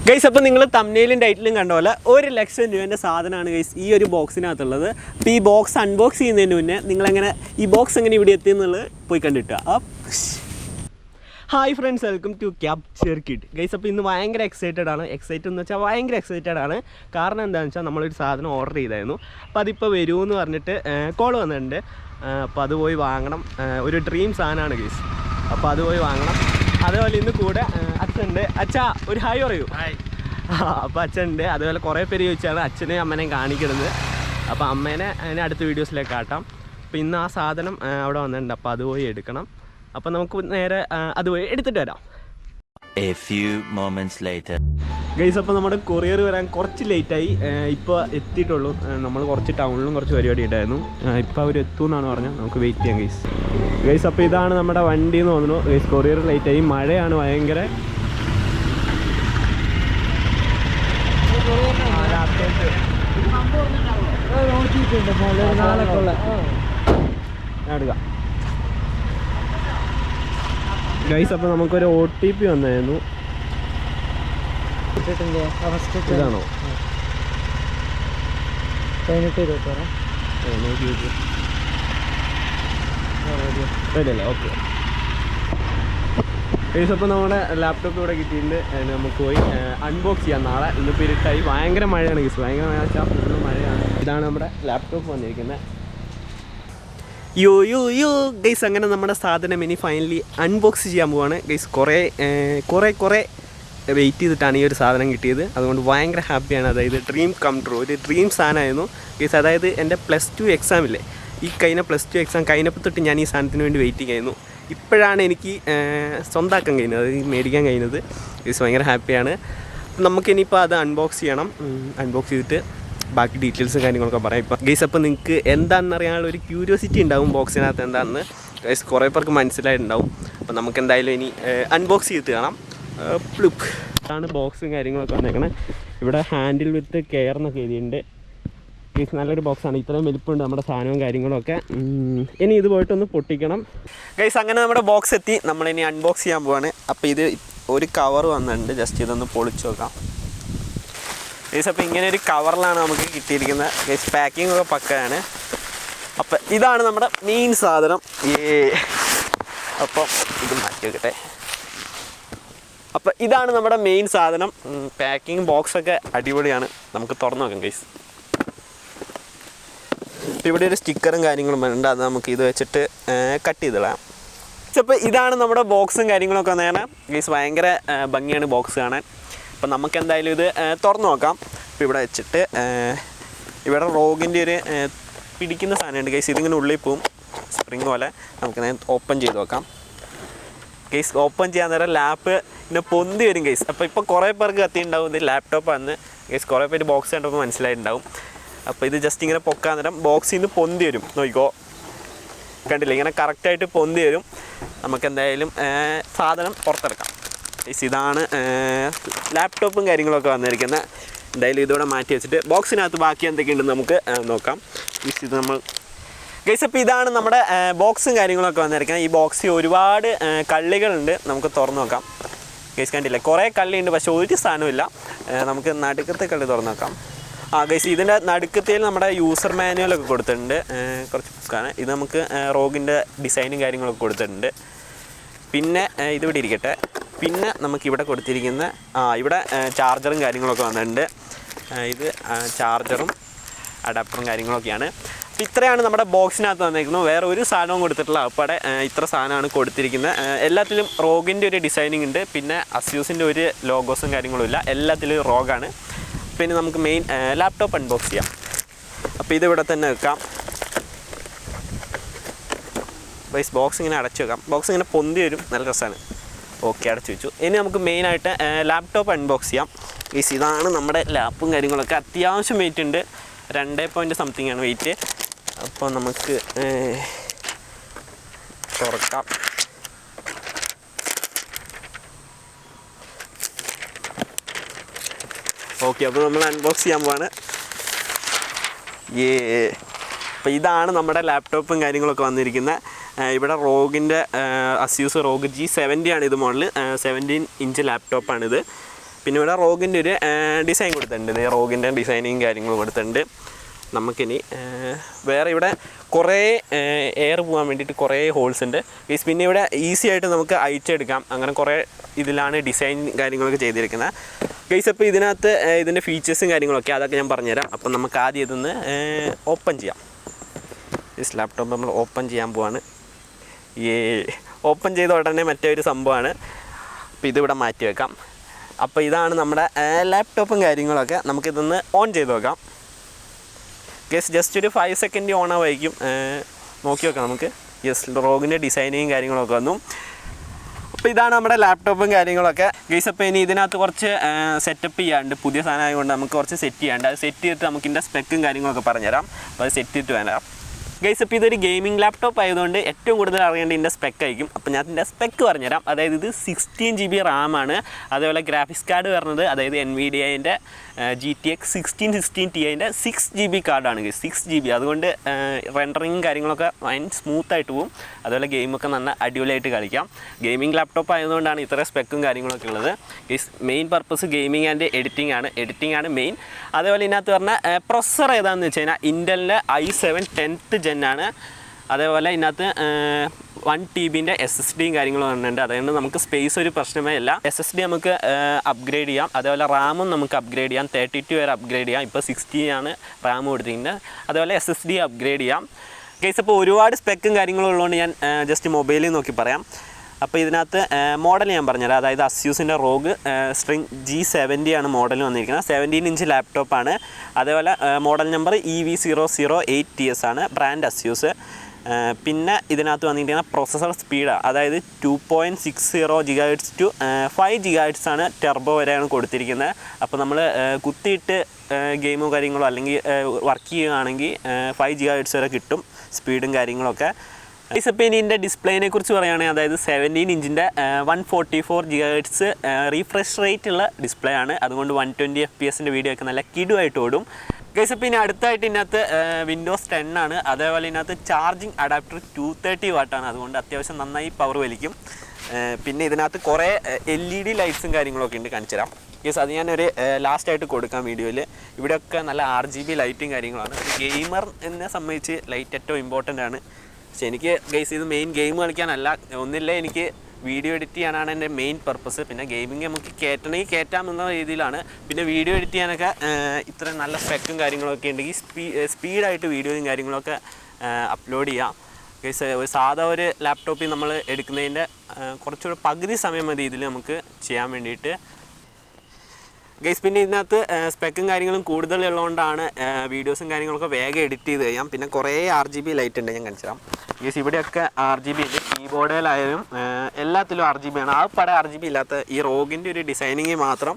Guys, അപ്പോൾ നിങ്ങൾ തംബ്നെയിലും ടൈറ്റിലും കണ്ട പോലെ 1 ലക്ഷം രൂപേൻ്റെ സാധനമാണ് ഗൈസ് ഈ ഒരു ബോക്സിനകത്തുള്ളത്. അപ്പോൾ ഈ ബോക്സ് അൺബോക്സ് ചെയ്യുന്നതിന് മുന്നേ നിങ്ങളെങ്ങനെ ഈ ബോക്സ് എങ്ങനെ ഇവിടെ എത്തിയെന്നുള്ളത് പോയി കണ്ടിട്ടുക. Hi friends, welcome to Capture Kid. Guys, അപ്പോൾ ഇന്ന് ഭയങ്കര എക്സൈറ്റഡ് എന്ന് വെച്ചാൽ ഭയങ്കര എക്സൈറ്റഡ് ആണ്. കാരണം എന്താണെന്ന് വെച്ചാൽ നമ്മളൊരു സാധനം ഓർഡർ ചെയ്തായിരുന്നു. അപ്പോൾ അതിപ്പോൾ വരുമെന്ന് പറഞ്ഞിട്ട് കോൾ വന്നിട്ടുണ്ട്. അപ്പോൾ അത് പോയി വാങ്ങണം. ഒരു ഡ്രീം സാധനമാണ് ഗൈസ്. അപ്പോൾ അത് പോയി വാങ്ങണം. അതുപോലെ ഇന്ന് കൂടെ അച്ഛനുണ്ട്. അച്ഛാ ഒരു ഹായ് പറയൂ. അപ്പോൾ അച്ഛനുണ്ട്. അതുപോലെ കുറേ പേര് ചോദിച്ചാണ് അച്ഛനെയും അമ്മേനെയും കാണിക്കുന്നത്. അപ്പോൾ അമ്മേനെ അതിനെ അടുത്ത വീഡിയോസിലേക്ക് കാട്ടാം. അപ്പോൾ ഇന്ന് ആ സാധനം അവിടെ വന്നിട്ടുണ്ട്. അപ്പോൾ അത് പോയി എടുക്കണം. അപ്പോൾ നമുക്ക് നേരെ അത് പോയി എടുത്തിട്ട് വരാം. A few moments later. Guys, അപ്പോൾ നമ്മുടെ കൊറിയർ വരാൻ കുറച്ച് ലേറ്റായി. ഇപ്പോൾ എത്തിയിട്ടുള്ളൂ. നമ്മൾ കുറച്ച് ടൗണിലും കുറച്ച് പരിപാടി ഉണ്ടായിരുന്നു. ഇപ്പോൾ അവർ എത്തുമെന്നാണ് പറഞ്ഞത്. നമുക്ക് വെയിറ്റ് ചെയ്യാം ഗൈസ്. അപ്പോൾ ഇതാണ് നമ്മുടെ വണ്ടി എന്ന് തോന്നുന്നു. ഗൈസ്, കൊറിയർ ലേറ്റായി. മഴയാണ് ഭയങ്കര. എടുക്കാം ഗൈസ്. അപ്പോൾ നമുക്കൊരു OTP വന്നായിരുന്നു. ഇതാണോ? അല്ലേ? ഓക്കെ ഗൈസ്, അപ്പോൾ നമ്മുടെ ലാപ്ടോപ്പ് ഇവിടെ കിട്ടിയിട്ടുണ്ട്. നമുക്ക് പോയി അൺബോക്സ് ചെയ്യാം നാളെ. ഇന്നിപ്പോൾ ഇരുട്ടായി. ഭയങ്കര മഴയാണ് ഗൈസ്. ഭയങ്കര മഴ വെച്ചാൽ ഫുള്ള് മഴയാണ്. ഇതാണ് നമ്മുടെ ലാപ്ടോപ്പ് വന്നിരിക്കുന്നത്. യോ ഗൈസ്, അങ്ങനെ നമ്മുടെ സാധനം ഇനി ഫൈനലി അൺബോക്സ് ചെയ്യാൻ പോവാണ് ഗൈസ്. കുറേ വെയിറ്റ് ചെയ്തിട്ടാണ് ഈ ഒരു സാധനം കിട്ടിയത്. അതുകൊണ്ട് ഭയങ്കര ഹാപ്പിയാണ്. അതായത് ഡ്രീം കം ട്രൂ, ഒരു ഡ്രീം സാധനമായിരുന്നു ഗൈസ്. അതായത് എൻ്റെ +2 എക്സാമില്ലേ, ഈ കഴിഞ്ഞ +2 എക്സാം കഴിഞ്ഞപ്പോൾ തൊട്ട് ഞാൻ ഈ സാധനത്തിന് വേണ്ടി വെയിറ്റിംഗ് ആയിരുന്നു. ഇപ്പോഴാണ് എനിക്ക് സ്വന്തമാക്കാൻ കഴിഞ്ഞത്, അതായത് മേടിക്കാൻ കഴിഞ്ഞത് ഗൈസ്. ഭയങ്കര ഹാപ്പിയാണ്. നമുക്കിനിയിപ്പോൾ അത് അൺബോക്സ് ചെയ്യണം. അൺബോക്സ് ചെയ്തിട്ട് ബാക്കി ഡീറ്റെയിൽസും കാര്യങ്ങളൊക്കെ പറയാം. ഇപ്പം ഗൈസ്, അപ്പോൾ നിങ്ങൾക്ക് എന്താണെന്ന് അറിയാനുള്ള ഒരു ക്യൂരിയോസിറ്റി ഉണ്ടാവും ബോക്സിനകത്ത് എന്താണെന്ന്. ഗൈസ്, കുറേ പേർക്ക് മനസ്സിലായിട്ടുണ്ടാവും. അപ്പോൾ നമുക്ക് എന്തായാലും ഇനി അൺബോക്സ് ചെയ്തിട്ട് കാണാം. പ്ലുപ്പ് ആണ് ബോക്സും കാര്യങ്ങളൊക്കെ വന്നേക്കണേ. ഇവിടെ ഹാൻഡിൽ വിത്ത് കെയർ എന്നൊക്കെ എഴുതിയിട്ടുണ്ട് ഗൈസ്. നല്ലൊരു ബോക്സാണ്. ഇത്രയും വലിപ്പമുണ്ട് നമ്മുടെ സാധനവും കാര്യങ്ങളൊക്കെ. ഇനി ഇത് പോയിട്ടൊന്ന് പൊട്ടിക്കണം ഗൈസ്. അങ്ങനെ നമ്മുടെ ബോക്സ് എത്തി. നമ്മളിനി അൺബോക്സ് ചെയ്യാൻ പോവാണ്. അപ്പോൾ ഇത് ഒരു കവർ വന്നിട്ടുണ്ട്. ജസ്റ്റ് ഇതൊന്ന് പൊളിച്ച് നോക്കാം ഗൈസ്. അപ്പോൾ ഇങ്ങനെ ഒരു കവറിലാണ് നമുക്ക് കിട്ടിയിരിക്കുന്നത് ഗൈസ്. പാക്കിംഗ് ഒക്കെ പക്കയാണ്. അപ്പം ഇതാണ് നമ്മുടെ മെയിൻ സാധനം. അപ്പം ഇത് മാറ്റി വെക്കട്ടെ. അപ്പം ഇതാണ് നമ്മുടെ മെയിൻ സാധനം. പാക്കിംഗ് ബോക്സൊക്കെ അടിപൊളിയാണ്. നമുക്ക് തുറന്നു നോക്കാം ഗൈസ്. ഇവിടെ ഒരു സ്റ്റിക്കറും കാര്യങ്ങളും വരുന്നുണ്ട്. അത് നമുക്ക് ഇത് വെച്ചിട്ട് കട്ട് ചെയ്തിടാം. അപ്പോൾ ഇതാണ് നമ്മുടെ ബോക്സും കാര്യങ്ങളൊക്കെ വന്നേനെ ഗൈസ്. ഭയങ്കര ഭംഗിയാണ് ബോക്സ് കാണാൻ. അപ്പം നമുക്ക് എന്തായാലും ഇത് തുറന്നു നോക്കാം. അപ്പോൾ ഇവിടെ വെച്ചിട്ട് ഇവിടെ റോഗിൻ്റെ ഒരു പിടിക്കുന്ന സാധനമുണ്ട് ഗൈസ്. ഇതിങ്ങനെ ഉള്ളിൽ പോവും, സ്പ്രിങ് പോലെ. നമുക്ക് നേരെ ഓപ്പൺ ചെയ്ത് നോക്കാം ഗൈസ്. ഓപ്പൺ ചെയ്യാൻ നേരം ലാപ്പ് പിന്നെ പൊന്തി വരും ഗൈസ്. അപ്പോൾ ഇപ്പോൾ കുറേ പേർക്ക് കത്തിയിട്ടുണ്ടാവും ഇത് ലാപ്ടോപ്പാണ് ഗൈസ്. കുറേ പേര് ബോക്സ് കണ്ടപ്പോൾ മനസ്സിലായിട്ടുണ്ടാവും. അപ്പോൾ ഇത് ജസ്റ്റ് ഇങ്ങനെ പൊക്കാൻ നേരം ബോക്സിൽ നിന്ന് പൊന്തി വരും. നോക്കിക്കോ, കണ്ടില്ല? ഇങ്ങനെ കറക്റ്റായിട്ട് പൊന്തി വരും. നമുക്ക് എന്തായാലും സാധനം പുറത്തെടുക്കാം ഗൈസ്. ഇതാണ് ലാപ്ടോപ്പും കാര്യങ്ങളൊക്കെ വന്നിരിക്കുന്നത്. എന്തായാലും ഇതോടെ മാറ്റി വെച്ചിട്ട് ബോക്സിനകത്ത് ബാക്കി എന്തൊക്കെയുണ്ടെന്ന് നമുക്ക് നോക്കാം ഗൈസ്. ഇത് നമ്മൾ ഗൈസ്, അപ്പോൾ ഇതാണ് നമ്മുടെ ബോക്സും കാര്യങ്ങളൊക്കെ വന്നിരിക്കുന്നത്. ഈ ബോക്സിൽ ഒരുപാട് കള്ളികളുണ്ട്. നമുക്ക് തുറന്നു നോക്കാം ഗൈസ്. കണ്ടില്ല? കുറേ കള്ളിയുണ്ട്, പക്ഷേ ഒരു സാധനമില്ല. നമുക്ക് നടുക്കത്തെ കള്ളി തുറന്നു നോക്കാം. ഗൈസ്, ഇതിൻ്റെ നടുക്കത്തിൽ നമ്മുടെ യൂസർ മാനുവലൊക്കെ കൊടുത്തിട്ടുണ്ട്. കുറച്ച് ബുക്കാണ് ഇത്. നമുക്ക് റോഗിൻ്റെ ഡിസൈനും കാര്യങ്ങളൊക്കെ കൊടുത്തിട്ടുണ്ട്. പിന്നെ ഇതിവിടെ ഇരിക്കട്ടെ. പിന്നെ നമുക്കിവിടെ കൊടുത്തിരിക്കുന്ന ഇവിടെ ചാർജറും കാര്യങ്ങളൊക്കെ വന്നിട്ടുണ്ട്. ഇത് ചാർജറും അഡാപ്റ്ററും കാര്യങ്ങളൊക്കെയാണ്. അപ്പോൾ ഇത്രയാണ് നമ്മുടെ ബോക്സിനകത്ത് വന്നിരിക്കുന്നത്. വേറെ ഒരു സാധനവും കൊടുത്തിട്ടില്ല. അപ്പോൾ ഇത്ര സാധനമാണ് കൊടുത്തിരിക്കുന്നത്. എല്ലാത്തിലും റോഗിൻ്റെ ഒരു ഡിസൈനിങ് ഉണ്ട്. പിന്നെ അസ്യൂസിൻ്റെ ഒരു ലോഗോസും കാര്യങ്ങളും ഇല്ല. എല്ലാത്തിലും റോഗാണ്. പിന്നെ നമുക്ക് മെയിൻ ലാപ്ടോപ്പ് അൺബോക്സ് ചെയ്യാം. അപ്പോൾ ഇതിവിടെ തന്നെ വെക്കാം ബൈസ്. ബോക്സ് ഇങ്ങനെ അടച്ചു വെക്കാം. ബോക്സ് ഇങ്ങനെ പൊന്തി വരും, നല്ല രസമാണ്. ഓക്കെ, അടച്ചു വെച്ചു. ഇനി നമുക്ക് മെയിനായിട്ട് ലാപ്ടോപ്പ് അൺബോക്സ് ചെയ്യാം ഗൈസ്. ഇതാണ് നമ്മുടെ ലാപ്പും കാര്യങ്ങളൊക്കെ. അത്യാവശ്യം വെയിറ്റ് ഉണ്ട്. 2.something ആണ് വെയിറ്റ്. അപ്പോൾ നമുക്ക് തുറക്കാം. ഓക്കെ, അപ്പോൾ നമ്മൾ അൺബോക്സ് ചെയ്യാൻ പോവാണ്. അപ്പോൾ ഇതാണ് നമ്മുടെ ലാപ്ടോപ്പും കാര്യങ്ങളൊക്കെ വന്നിരിക്കുന്നത്. ഇവിടെ റോഗിൻ്റെ അസ്യൂസ് റോഗ് G70 ആണ് ഇത് മോഡൽ. 17 ഇഞ്ച് ലാപ്ടോപ്പാണിത്. പിന്നെ ഇവിടെ റോഗിൻ്റെ ഒരു ഡിസൈൻ കൊടുത്തിട്ടുണ്ട്, ഇത് റോഗിൻ്റെ ഡിസൈനിങ് കാര്യങ്ങളും കൊടുത്തിട്ടുണ്ട്. നമുക്കിനി വേറെ ഇവിടെ കുറേ എയർ പോകാൻ വേണ്ടിയിട്ട് കുറേ ഹോൾസ് ഉണ്ട് ഗൈസ്. പിന്നെ ഇവിടെ ഈസി ആയിട്ട് നമുക്ക് അയച്ചെടുക്കാം, അങ്ങനെ കുറേ ഇതിലാണ് ഡിസൈൻ കാര്യങ്ങളൊക്കെ ചെയ്തിരിക്കുന്നത് ഗൈസ്. അപ്പോൾ ഇതിനകത്ത് ഇതിൻ്റെ ഫീച്ചേഴ്സും കാര്യങ്ങളൊക്കെ അതൊക്കെ ഞാൻ പറഞ്ഞുതരാം. അപ്പം നമുക്ക് ആദ്യം ഇതൊന്ന് ഓപ്പൺ ചെയ്യാം. ഈ ലാപ്ടോപ്പ് നമ്മൾ ഓപ്പൺ ചെയ്യാൻ പോവാണ്. ഓപ്പൺ ചെയ്ത ഉടനെ മറ്റേ ഒരു സംഭവമാണ്. അപ്പോൾ ഇതിവിടെ മാറ്റി വെക്കാം. അപ്പോൾ ഇതാണ് നമ്മുടെ ലാപ്ടോപ്പും കാര്യങ്ങളൊക്കെ. നമുക്കിതൊന്ന് ഓൺ ചെയ്ത് നോക്കാം ഗൈസ്. ജസ്റ്റ് ഒരു 5 സെക്കൻഡ് ഓൺ ആവായിരിക്കും. നോക്കി നോക്കാം നമുക്ക്. യെസ്, റോഗിൻ്റെ ഡിസൈനിങ് കാര്യങ്ങളൊക്കെ വന്നു. അപ്പോൾ ഇതാണ് നമ്മുടെ ലാപ്ടോപ്പും കാര്യങ്ങളൊക്കെ ഗൈസ്. അപ്പോൾ ഇനി ഇതിനകത്ത് കുറച്ച് സെറ്റപ്പ് ചെയ്യാണ്ട്, പുതിയ സാധനം ആയതുകൊണ്ട് നമുക്ക് കുറച്ച് സെറ്റ് ചെയ്യാണ്ട്. അത് സെറ്റ് ചെയ്തിട്ട് നമുക്ക് ഇതിൻ്റെ സ്പെക്കും കാര്യങ്ങളൊക്കെ പറഞ്ഞുതരാം. അപ്പോൾ അത് സെറ്റ് ചെയ്തിട്ട് വരാം ഗൈസ്. അപ്പോൾ ഇതൊരു ഗെയിമിംഗ് ലാപ്ടോപ്പ് ആയതുകൊണ്ട് ഏറ്റവും കൂടുതൽ അറിയേണ്ട ഇതിൻ്റെ സ്പെക്ക് ആയിരിക്കും. അപ്പോൾ ഞാൻ ഇതിൻ്റെ സ്പെക്ക് പറഞ്ഞുതരാം. അതായത് ഇത് 16 GB റാമാണ്. അതേപോലെ ഗ്രാഫിക്സ് കാർഡ് വരുന്നത് അതായത് NVIDIAൻ്റെ GTX 1660 Tiൻ്റെ 6 GB കാർഡാണ് ഗൈസ്, 6 GB. അതുകൊണ്ട് റെൻഡറിങ്ങും കാര്യങ്ങളൊക്കെ ഭയങ്കര സ്മൂത്തായിട്ട് പോകും. അതുപോലെ ഗെയിമൊക്കെ നല്ല അടിപൊളിയായിട്ട് കളിക്കാം. ഗെയിമിംഗ് ലാപ്ടോപ്പ് ആയതുകൊണ്ടാണ് ഇത്ര സ്പെക്കും കാര്യങ്ങളൊക്കെ ഉള്ളത് guys. Main purpose gaming and editing ആണ് മെയിൻ. അതേപോലെ ഇതിനകത്ത് പറഞ്ഞ പ്രൊസസ്സർ ഏതാണെന്ന് വെച്ച് കഴിഞ്ഞാൽ ഇൻ്റലിൻ്റെ i7 10th Gen ആണ്. അതേപോലെ ഇതിനകത്ത് 1 TBൻ്റെ SSDയും കാര്യങ്ങളും ഉണ്ട്. അതുകൊണ്ട് നമുക്ക് സ്പേസ് ഒരു പ്രശ്നമേ അല്ല. SSD നമുക്ക് അപ്ഗ്രേഡ് ചെയ്യാം. അതേപോലെ റാമും നമുക്ക് അപ്ഗ്രേഡ് ചെയ്യാം, 32 വരെ അപ്ഗ്രേഡ് ചെയ്യാം. ഇപ്പോൾ 60 ആണ് റാം കൊടുത്തിരിക്കുന്നത്. അതേപോലെ SSD അപ്ഗ്രേഡ് ചെയ്യാം ഗൈസ്. അപ്പോൾ ഒരുപാട് സ്പെക്കും കാര്യങ്ങളും ഉള്ളതുകൊണ്ട് ഞാൻ ജസ്റ്റ് മൊബൈലിൽ നോക്കി പറയാം. അപ്പോൾ ഇതിനകത്ത് മോഡൽ ഞാൻ പറഞ്ഞുതരാം. അതായത് അസ്യൂസിൻ്റെ റോഗ് സ്ട്രിങ് G70 ആണ് മോഡൽ വന്നിരിക്കുന്നത്. 17 ഇഞ്ച് ലാപ്ടോപ്പാണ്. അതേപോലെ മോഡൽ നമ്പർ EV008TS ആണ്, ബ്രാൻഡ് അസ്യൂസ്. പിന്നെ ഇതിനകത്ത് വന്നിരിക്കുന്ന പ്രോസസ്സർ സ്പീഡ് അതായത് 2.60 GHz ടു 5 GHz ആണ്, ടെർബോ വരെയാണ് കൊടുത്തിരിക്കുന്നത്. അപ്പോൾ നമ്മൾ കുത്തിയിട്ട് ഗെയിമോ കാര്യങ്ങളോ അല്ലെങ്കിൽ വർക്ക് ചെയ്യുകയാണെങ്കിൽ 5 GHz വരെ കിട്ടും സ്പീഡും കാര്യങ്ങളൊക്കെ. ഇപ്പോൾ ഇനി ഇതിൻ്റെ ഡിസ്പ്ലേനെ കുറിച്ച് പറയുകയാണെങ്കിൽ അതായത് 17 ഇഞ്ചിൻ്റെ 144 GHz റീഫ്രഷ് റേറ്റ് ഉള്ള ഡിസ്പ്ലേ ആണ്. അതുകൊണ്ട് 120 FPS വീഡിയോ ഒക്കെ നല്ല കിടുവായിട്ട് ഓടും ഗൈസ്. ഇപ്പോൾ ഇനി അടുത്തായിട്ട് ഇതിനകത്ത് Windows 10 ആണ്. അതേപോലെ ഇതിനകത്ത് ചാർജിങ് അഡാപ്റ്റർ 230 വാട്ടാണ്. അതുകൊണ്ട് അത്യാവശ്യം നന്നായി പവർ വലിക്കും. പിന്നെ ഇതിനകത്ത് കുറേ LED ലൈറ്റ്സും കാര്യങ്ങളൊക്കെ ഉണ്ട്, കാണിച്ചു തരാം ഗൈസ്. അത് ഞാനൊരു ലാസ്റ്റായിട്ട് കൊടുക്കാം വീഡിയോയിൽ. ഇവിടെയൊക്കെ നല്ല RGB ലൈറ്റും കാര്യങ്ങളാണ്. ഒരു ഗെയിമർ എന്നെ സംബന്ധിച്ച് ലൈറ്റ് ഏറ്റവും ഇമ്പോർട്ടൻ്റ് ആണ്. പക്ഷേ എനിക്ക് ഗൈസ് ഇത് മെയിൻ ഗെയിം കളിക്കാനല്ല, ഒന്നില്ല എനിക്ക് വീഡിയോ എഡിറ്റ് ചെയ്യാനാണ് എൻ്റെ മെയിൻ പർപ്പസ്. പിന്നെ ഗെയിമിങ് നമുക്ക് കയറ്റണമെങ്കിൽ കയറ്റാമെന്ന രീതിയിലാണ്. പിന്നെ വീഡിയോ എഡിറ്റ് ചെയ്യാനൊക്കെ ഇത്രയും നല്ല സ്പെക്കും കാര്യങ്ങളൊക്കെ ഉണ്ടെങ്കിൽ സ്പീഡായിട്ട് വീഡിയോയും കാര്യങ്ങളൊക്കെ അപ്ലോഡ് ചെയ്യാം ഗൈസ്. ഒരു സാധാ ഒരു ലാപ്ടോപ്പിൽ നമ്മൾ എടുക്കുന്നതിൻ്റെ കുറച്ചുകൂടെ പകുതി സമയം മതി ഇതിൽ നമുക്ക് ചെയ്യാൻ വേണ്ടിയിട്ട് ഗൈസ്. പിന്നെ ഇതിനകത്ത് സ്പെക്കും കാര്യങ്ങളും കൂടുതലുള്ളതുകൊണ്ടാണ് വീഡിയോസും കാര്യങ്ങളൊക്കെ വേഗം എഡിറ്റ് ചെയ്ത് കഴിയാം. പിന്നെ കുറേ RGB ലൈറ്റ് ഉണ്ട്, ഞാൻ കാണിച്ചു തരാം ഗൈസ്. ഇവിടെയൊക്കെ RGB ഉണ്ട്, കീബോർഡിലായാലും എല്ലാത്തിലും RGB ആണ്. ആ പടം RGB ഇല്ലാത്ത ഈ റോഗിൻ്റെ ഒരു ഡിസൈനിങ് മാത്രം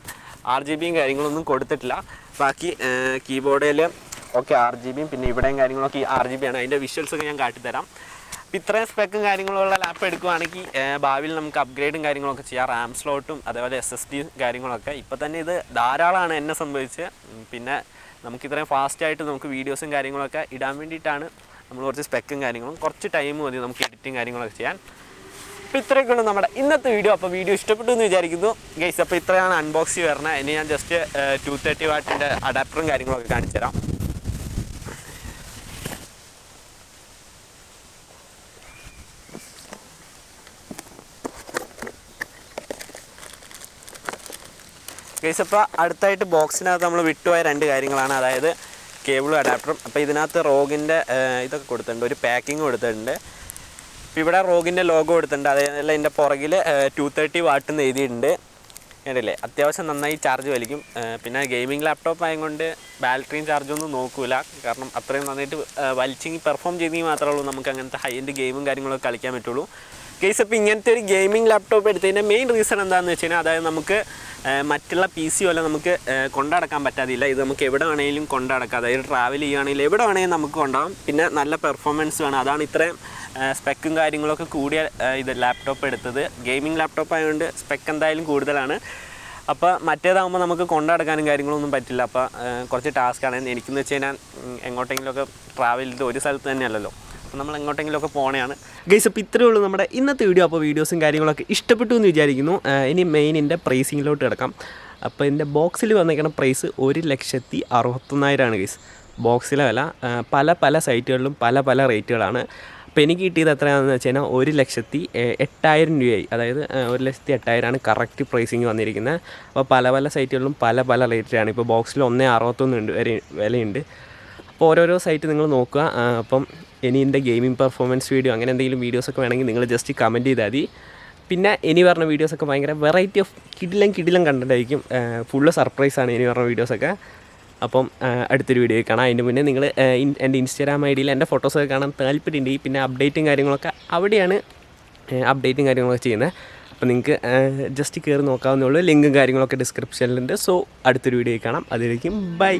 RGBയും കാര്യങ്ങളൊന്നും കൊടുത്തിട്ടില്ല. ബാക്കി കീബോർഡിൽ ഒക്കെ RGBയും പിന്നെ ഇവിടെയും കാര്യങ്ങളൊക്കെ RGB ആണ്. അതിൻ്റെ വിഷ്വൽസൊക്കെ ഞാൻ കാട്ടിത്തരാം. അപ്പോൾ ഇത്രയും സ്പെക്കും കാര്യങ്ങളുള്ള ലാപ്പ് എടുക്കുകയാണെങ്കിൽ ഭാവിയിൽ നമുക്ക് അപ്ഗ്രേഡും കാര്യങ്ങളൊക്കെ ചെയ്യാം, റാം സ്ലോട്ടും അതേപോലെ SSD കാര്യങ്ങളൊക്കെ. ഇപ്പോൾ തന്നെ ഇത് ധാരാളമാണ് എന്നെ സംബന്ധിച്ച്. പിന്നെ നമുക്കിത്രയും ഫാസ്റ്റായിട്ട് നമുക്ക് വീഡിയോസും കാര്യങ്ങളൊക്കെ ഇടാൻ വേണ്ടിയിട്ടാണ് നമ്മൾ കുറച്ച് സ്പെക്കും കാര്യങ്ങളും കുറച്ച് ടൈം മതി നമുക്ക് എഡിറ്റിങ് കാര്യങ്ങളൊക്കെ ചെയ്യാൻ. അപ്പോൾ ഇത്രയൊക്കെയാണ് നമ്മുടെ ഇന്നത്തെ വീഡിയോ. അപ്പോൾ വീഡിയോ ഇഷ്ടപ്പെട്ടു എന്ന് വിചാരിക്കുന്നു ഗൈസ്. അപ്പോൾ ഇത്രയാണ് അൺബോക്സ് വരുന്നത്. ഇനി ഞാൻ ജസ്റ്റ് 230 വാട്ടിൻ്റെ അഡാപ്റ്ററും കാര്യങ്ങളൊക്കെ കാണിച്ചു തരാം. ഗൈസ് അപ്പോൾ അടുത്തായിട്ട് ബോക്സിനകത്ത് നമ്മൾ വിട്ടുപോയ 2 കാര്യങ്ങളാണ്, അതായത് കേബിളും അഡാപ്റ്ററും. അപ്പോൾ ഇതിനകത്ത് റോഗിൻ്റെ ഇതൊക്കെ കൊടുത്തിട്ടുണ്ട്, ഒരു പാക്കിങ് കൊടുത്തിട്ടുണ്ട്. ഇപ്പോൾ ഇവിടെ റോഗിൻ്റെ ലോഗോ കൊടുത്തിട്ടുണ്ട്. അതേപോലെ ഇതിൻ്റെ പുറകിൽ 230 വാട്ട് എന്ന് എഴുതിയിട്ടുണ്ട്. കണ്ടില്ലേ, അത്യാവശ്യം നന്നായി ചാർജ് വലിക്കും. പിന്നെ ഗെയിമിംഗ് ലാപ്ടോപ്പ് ആയതുകൊണ്ട് ബാറ്ററിയും ചാർജൊന്നും നോക്കില്ല, കാരണം അത്രയും നന്നായിട്ട് വലിച്ചെങ്കിൽ പെർഫോം ചെയ്തെങ്കിൽ മാത്രമേ ഉള്ളൂ നമുക്ക് അങ്ങനത്തെ ഹൈ എൻഡ് ഗെയിമും കാര്യങ്ങളൊക്കെ കളിക്കാൻ പറ്റുള്ളൂ ഗൈസ്. അപ്പോൾ ഇങ്ങനത്തെ ഒരു ഗെയിമിംഗ് ലാപ്ടോപ്പ് എടുത്തതിൻ്റെ മെയിൻ റീസൺ എന്താണെന്ന് വെച്ച് കഴിഞ്ഞാൽ അതായത് നമുക്ക് മറ്റുള്ള PC പോലെ നമുക്ക് കൊണ്ടടക്കാൻ പറ്റാതില്ല. ഇത് നമുക്ക് എവിടെ വേണമെങ്കിലും കൊണ്ടടക്കാം, അതായത് ട്രാവൽ ചെയ്യുകയാണെങ്കിൽ എവിടെ വേണമെങ്കിലും നമുക്ക് കൊണ്ടാകും. പിന്നെ നല്ല പെർഫോമൻസ് വേണം, അതാണ് ഇത്രയും സ്പെക്കും കാര്യങ്ങളൊക്കെ കൂടിയ ഇത് ലാപ്ടോപ്പ് എടുത്തത്. ഗെയിമിംഗ് ലാപ്ടോപ്പ് ആയതുകൊണ്ട് സ്പെക്ക് എന്തായാലും കൂടുതലാണ്. അപ്പോൾ മറ്റേതാകുമ്പോൾ നമുക്ക് കൊണ്ടടക്കാനും കാര്യങ്ങളൊന്നും പറ്റില്ല. അപ്പോൾ കുറച്ച് ടാസ്ക്കാണ്. എനിക്കെന്ന് വെച്ച് കഴിഞ്ഞാൽ എങ്ങോട്ടെങ്കിലുമൊക്കെ ട്രാവൽ ചെയ്ത് ഒരു സ്ഥലത്ത് തന്നെയല്ലല്ലോ, അപ്പോൾ നമ്മൾ എങ്ങോട്ടെങ്കിലുമൊക്കെ പോകണയാണ് ഗൈസ്. അപ്പോൾ ഇത്രയേ ഉള്ളൂ നമ്മുടെ ഇന്നത്തെ വീഡിയോ. അപ്പോൾ വീഡിയോസും കാര്യങ്ങളൊക്കെ ഇഷ്ടപ്പെട്ടു എന്ന് വിചാരിക്കുന്നു. ഇനി മെയിനിൻ്റെ പ്രൈസിങ്ങിലോട്ട് കിടക്കാം. അപ്പോൾ ഇതിൻ്റെ ബോക്സിൽ വന്നേക്കുന്ന പ്രൈസ് 1,61,000 ഗൈസ്. ബോക്സിലെ വില പല സൈറ്റുകളിലും പല റേറ്റുകളാണ്. അപ്പോൾ എനിക്ക് കിട്ടിയത് എത്രയാണെന്ന് വെച്ച് കഴിഞ്ഞാൽ 1,08,000 രൂപയായി. അതായത് 1,08,000 കറക്റ്റ് പ്രൈസിങ് വന്നിരിക്കുന്നത്. അപ്പോൾ പല സൈറ്റുകളിലും പല റേറ്റിലാണ്. ഇപ്പോൾ ബോക്സിൽ 1,61 വരെ വിലയുണ്ട്. അപ്പോൾ ഓരോരോ സൈറ്റ് നിങ്ങൾ നോക്കുക. അപ്പം ഇനി എൻ്റെ ഗെയിമിംഗ് പെർഫോമൻസ് വീഡിയോ അങ്ങനെ എന്തെങ്കിലും വീഡിയോസൊക്കെ വേണമെങ്കിൽ നിങ്ങൾ ജസ്റ്റ് കമൻറ്റ് ചെയ്താൽ മതി. പിന്നെ ഇനി പറഞ്ഞ വീഡിയോസൊക്കെ ഭയങ്കര വെറൈറ്റി ഓഫ് കിടിലം കണ്ടൻ്റ് ആയിരിക്കും. ഫുള്ള് സർപ്രൈസാണ് ഇനി പറഞ്ഞ വീഡിയോസൊക്കെ. അപ്പം അടുത്തൊരു വീഡിയോ കാണാം. അതിന് മുന്നേ നിങ്ങൾ എൻ്റെ ഇൻസ്റ്റാഗ്രാം ഐ ഡിയിൽ എൻ്റെ ഫോട്ടോസൊക്കെ കാണാൻ താല്പര്യമുണ്ട്. പിന്നെ അപ്ഡേറ്റും കാര്യങ്ങളൊക്കെ അവിടെയാണ് കാര്യങ്ങളൊക്കെ ചെയ്യുന്നത്. അപ്പോൾ നിങ്ങൾക്ക് ജസ്റ്റ് കയറി നോക്കാവുന്നേ ഉള്ളൂ. ലിങ്കും കാര്യങ്ങളൊക്കെ ഡിസ്ക്രിപ്ഷനിലുണ്ട്. സോ അടുത്തൊരു വീഡിയോ കാണാം. അതിലേക്കും ബൈ.